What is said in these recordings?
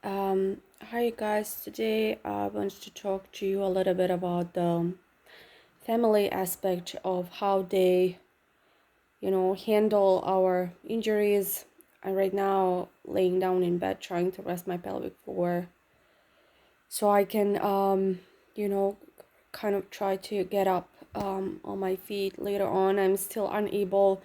Hi guys, today I want to talk to you a little bit about the family aspect of how they, handle our injuries. I'm right now laying down in bed trying to rest my pelvic floor so I can, you know, kind of try to get up on my feet later on. I'm still unable,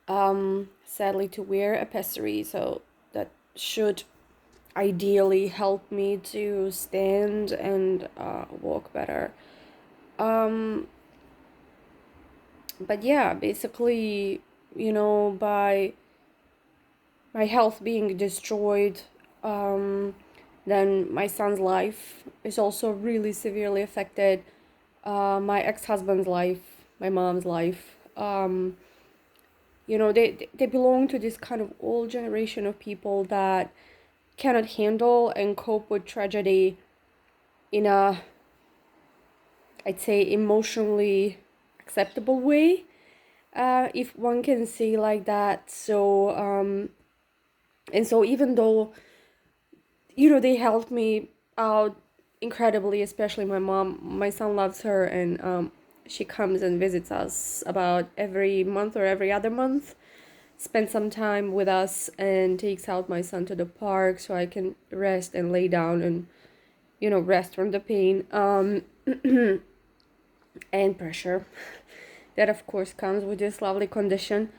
sadly, to wear a pessary, so that should ideally help me to stand and walk better. Um, but yeah, basically, by my health being destroyed, um, then my son's life is also really severely affected. My ex-husband's life, my mom's life. They belong to this kind of old generation of people that cannot handle and cope with tragedy in a, I'd say, emotionally acceptable way, if one can say like that. So even though, they helped me out incredibly, especially my mom, my son loves her, and she comes and visits us about every month or every other month, spends some time with us, and takes out my son to the park so I can rest and lay down and, rest from the pain. And pressure that of course comes with this lovely condition.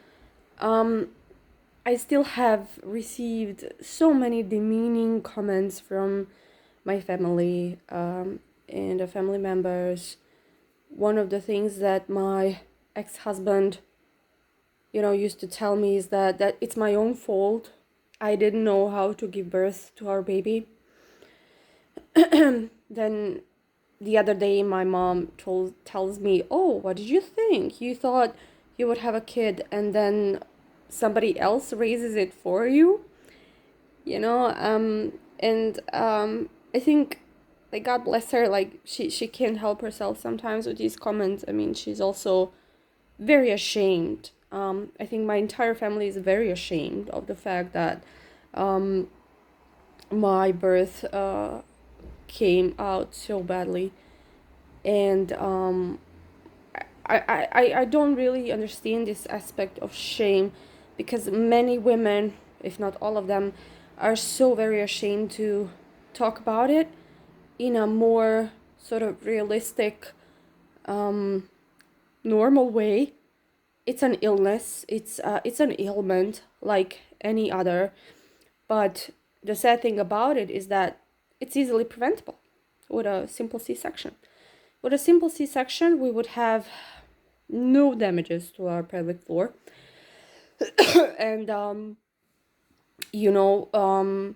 um I still have received so many demeaning comments from my family, and the family members. One of the things that my ex-husband, used to tell me is that it's my own fault. I didn't know how to give birth to our baby. Then the other day my mom tells me, "Oh, what did you think? You thought you would have a kid and then somebody else raises it for you?" And I think, like, God bless her, like she can't help herself sometimes with these comments. I mean, she's also very ashamed. I think my entire family is very ashamed of the fact that um my birth came out so badly. And I don't really understand this aspect of shame, because many women, if not all of them, are so very ashamed to talk about it in a more sort of realistic, um, normal way. It's an illness. It's an ailment like any other. But the sad thing about it is that it's easily preventable with a simple C-section. With a simple C-section, we would have no damages to our pelvic floor. And you know um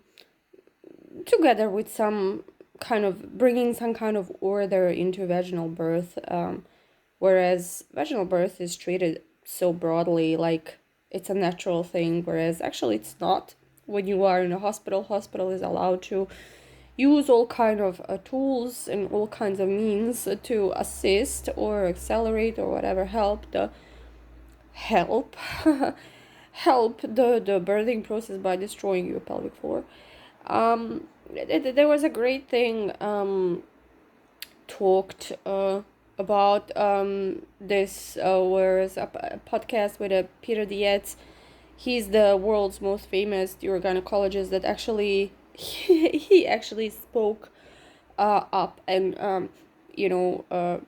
together with some kind of bringing some kind of order into vaginal birth, whereas vaginal birth is treated so broadly, like it's a natural thing, whereas actually it's not. When you are in a hospital is allowed to use all kind of tools and all kinds of means to assist or accelerate or whatever help help the birthing process by destroying your pelvic floor. There was a great thing talked about this, whereas a podcast with Peter Dietz. He's the world's most famous urogynecologist that actually he actually spoke up and you know uh,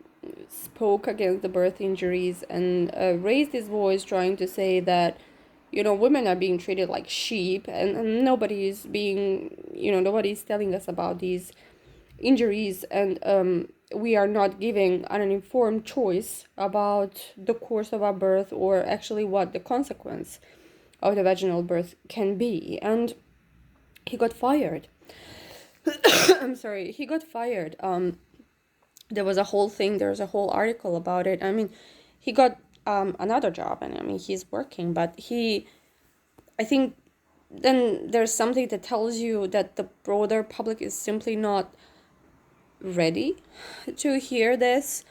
spoke against the birth injuries, and raised his voice trying to say that women are being treated like sheep, and nobody's being nobody's telling us about these injuries, and we are not giving an informed choice about the course of our birth, or actually what the consequence of the vaginal birth can be. And he got fired. I'm sorry, he got fired. There was a whole thing, there's a whole article about it. I mean, he got another job, and I mean, he's working, but I think then there's something that tells you that the broader public is simply not ready to hear this.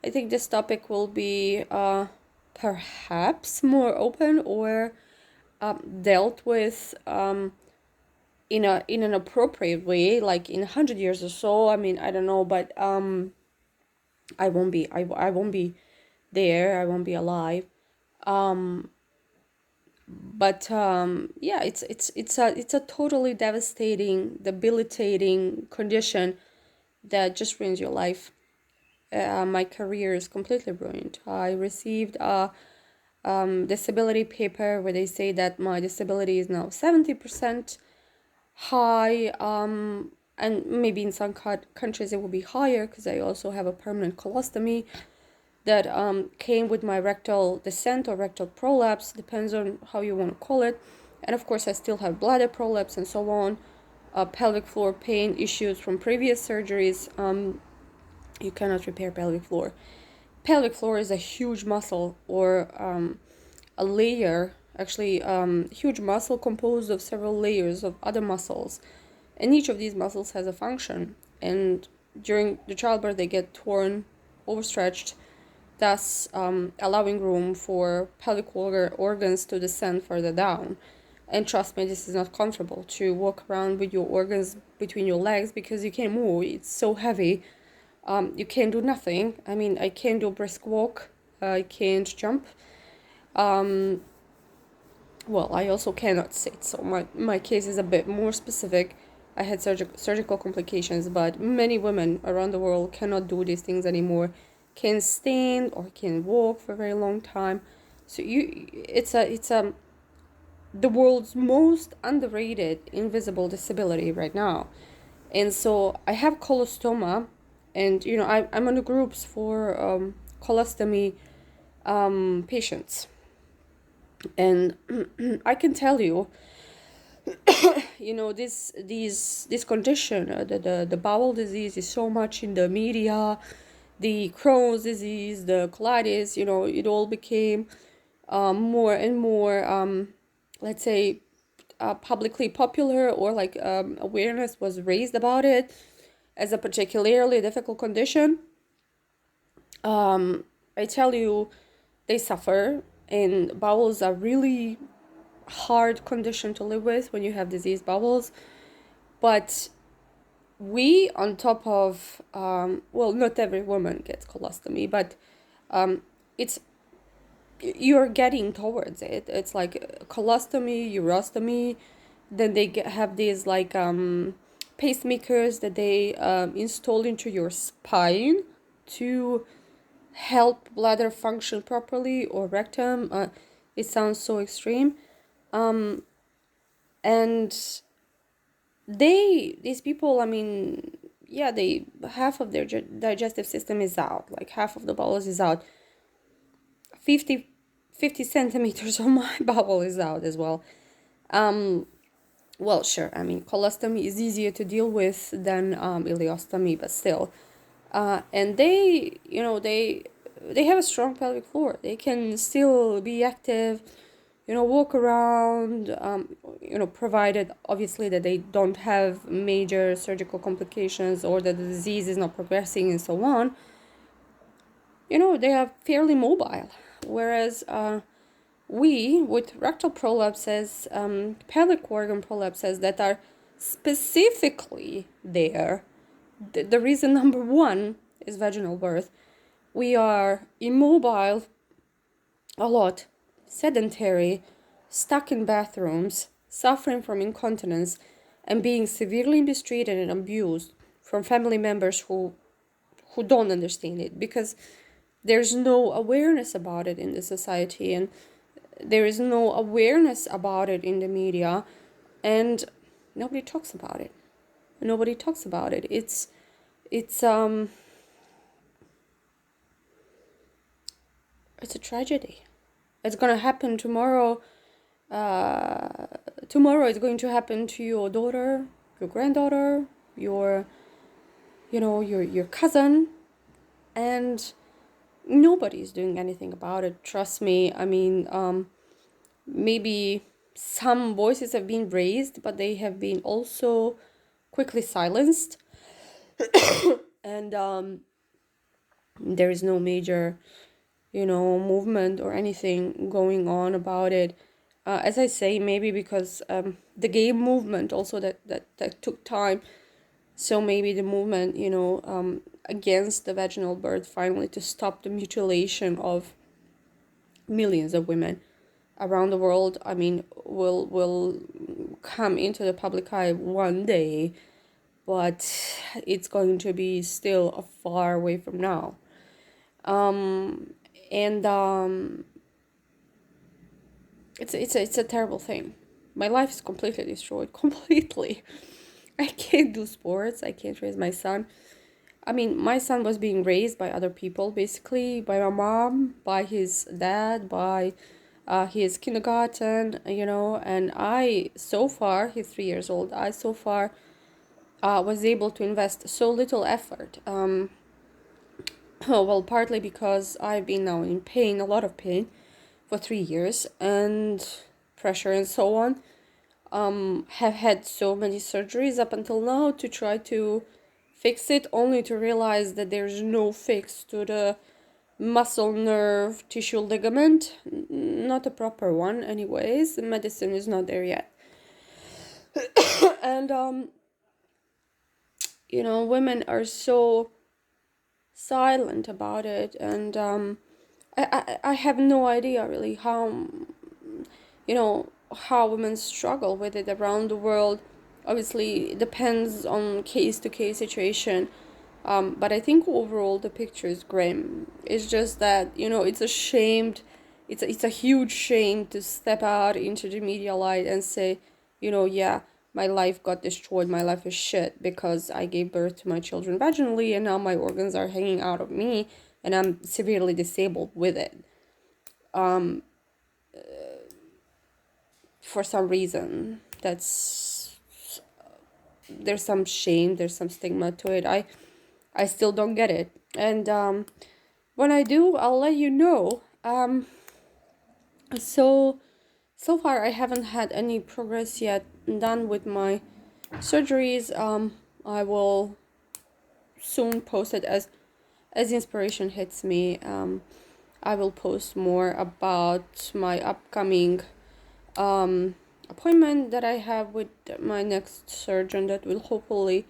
I think this topic will be perhaps more open, or dealt with in an appropriate way, like in 100 years or so. I mean, I don't know, but I won't be there. I won't be alive. Um, but yeah, it's a totally devastating, debilitating condition that just ruins your life. My career is completely ruined. I received a disability paper where they say that my disability is now 70% high, and maybe in some countries it will be higher because I also have a permanent colostomy that came with my rectal descent or rectal prolapse, depends on how you want to call it. And of course, I still have bladder prolapse and so on, pelvic floor pain issues from previous surgeries. You cannot repair pelvic floor. Pelvic floor is a huge muscle, or a layer, actually, huge muscle composed of several layers of other muscles. And each of these muscles has a function. And during the childbirth, they get torn, overstretched, thus allowing room for pelvic organs to descend further down. And trust me, this is not comfortable to walk around with your organs between your legs because you can't move. It's so heavy. You can't do nothing. I mean, I can't do a brisk walk. I can't jump. Um, well, I also cannot sit, so my case is a bit more specific. I had surgical complications, but many women around the world cannot do these things anymore, can stand or can walk for a very long time. So it's the world's most underrated invisible disability right now. And so I have colostoma, and I'm on the groups for colostomy patients, and I can tell you, this condition, the bowel disease is so much in the media, the Crohn's disease, the colitis, it all became more and more, let's say, publicly popular, or like awareness was raised about it as a particularly difficult condition. I tell you, they suffer, and bowels are really hard condition to live with when you have diseased bowels. But we, on top of, well, not every woman gets colostomy, but it's you're getting towards it. It's like colostomy, urostomy. Then they have these like pacemakers that they install into your spine to help bladder function properly, or rectum. It sounds so extreme. And these people, I mean, yeah, they half of their digestive system is out, like half of the bowels is out. 50 centimeters of my bowel is out as well. Well, sure, I mean, colostomy is easier to deal with than ileostomy, but still. And they have a strong pelvic floor. They can still be active, walk around, provided obviously that they don't have major surgical complications or that the disease is not progressing and so on. They are fairly mobile. Whereas we, with rectal prolapses, pelvic organ prolapses that are specifically there, the reason number one is vaginal birth. We are immobile a lot, sedentary, stuck in bathrooms, suffering from incontinence, and being severely mistreated and abused from family members who don't understand it, because there's no awareness about it in the society, and there is no awareness about it in the media, and nobody talks about it. Nobody talks about it. It's a tragedy. It's gonna happen tomorrow. Tomorrow it's going to happen to your daughter, your granddaughter, your cousin, and nobody's doing anything about it. Trust me. I mean, maybe some voices have been raised, but they have been also quickly silenced, and there is no major movement or anything going on about it. As I say, maybe because the gay movement also that took time. So maybe the movement, against the vaginal birth, finally to stop the mutilation of millions of women around the world, I mean, will come into the public eye one day, but it's going to be still a far away from now. And it's a terrible thing. My life is completely destroyed, completely. I can't do sports. I can't raise my son. I mean, my son was being raised by other people, basically, by my mom, by his dad, by his kindergarten, and so far, he's 3 years old, I so far was able to invest so little effort. Well, partly because I've been now in pain, a lot of pain, for 3 years, and pressure and so on. Have had so many surgeries up until now to try to fix it, only to realize that there's no fix to the muscle, nerve, tissue, ligament. Not a proper one, anyways. The medicine is not there yet. And, women are so silent about it. And I have no idea really how women struggle with it around the world. Obviously, it depends on case to case situation. But I think overall the picture is grim. It's just that, it's a shamed, it's a huge shame to step out into the media light and say, yeah, my life got destroyed, my life is shit because I gave birth to my children vaginally and now my organs are hanging out of me and I'm severely disabled with it. For some reason, there's some shame, there's some stigma to it. I still don't get it. And when I do, I'll let you know. So far I haven't had any progress yet done with my surgeries. I will soon post it as inspiration hits me. I will post more about my upcoming appointment that I have with my next surgeon that will hopefully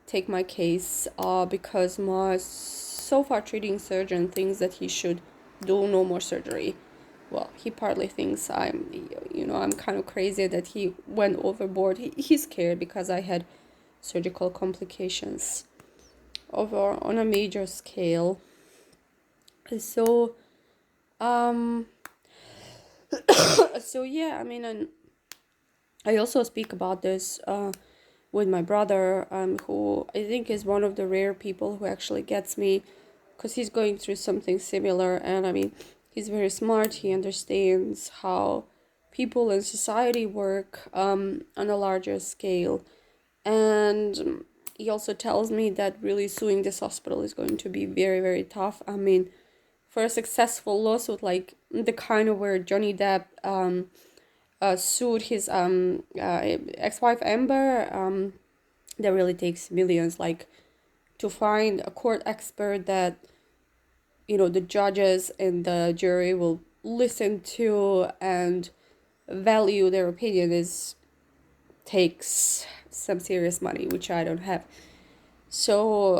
take my case, because my so far treating surgeon thinks that he should do no more surgery. Well, he partly thinks I'm kind of crazy, that he went overboard. He's scared because I had surgical complications over on a major scale. So, so yeah, I mean, and I also speak about this with my brother, who I think is one of the rare people who actually gets me, because he's going through something similar. And I mean, he's very smart. He understands how people in society work on a larger scale. And he also tells me that really suing this hospital is going to be very, very tough. I mean, for a successful lawsuit, like the kind of where Johnny Depp sued his ex-wife Amber, that really takes millions, like to find a court expert that the judges and the jury will listen to and value their opinion takes some serious money, which I don't have. So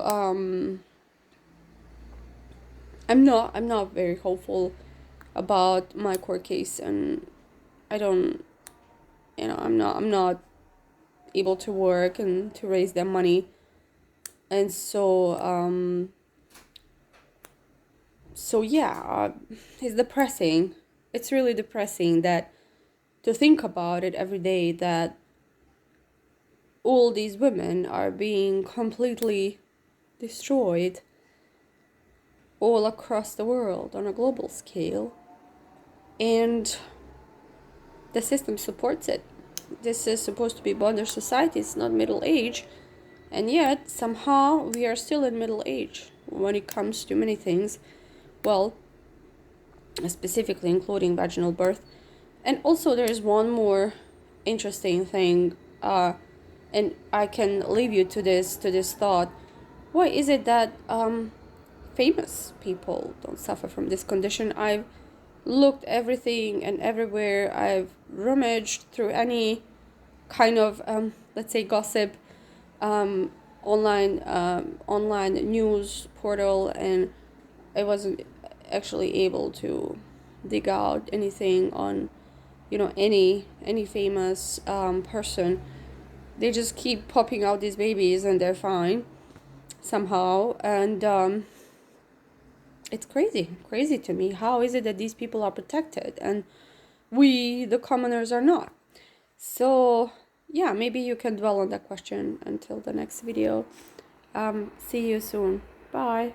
I'm not very hopeful about my court case, and I don't I'm not able to work and to raise that money. And so yeah, it's depressing. It's really depressing that to think about it every day, that all these women are being completely destroyed all across the world on a global scale, and the system supports it. This is supposed to be modern society, it's not middle age, and yet somehow we are still in middle age when it comes to many things. Well, specifically including vaginal birth. And also there is one more interesting thing, and I can leave you to this thought. Why is it that famous people don't suffer from this condition? I've looked everything and everywhere. I've rummaged through any kind of let's say gossip, um, online news portal, and I wasn't actually able to dig out anything on, any famous person. They just keep popping out these babies and they're fine somehow. And it's crazy to me. How is it that these people are protected and we, the commoners, are not? So yeah, maybe you can dwell on that question until the next video. See you soon. Bye.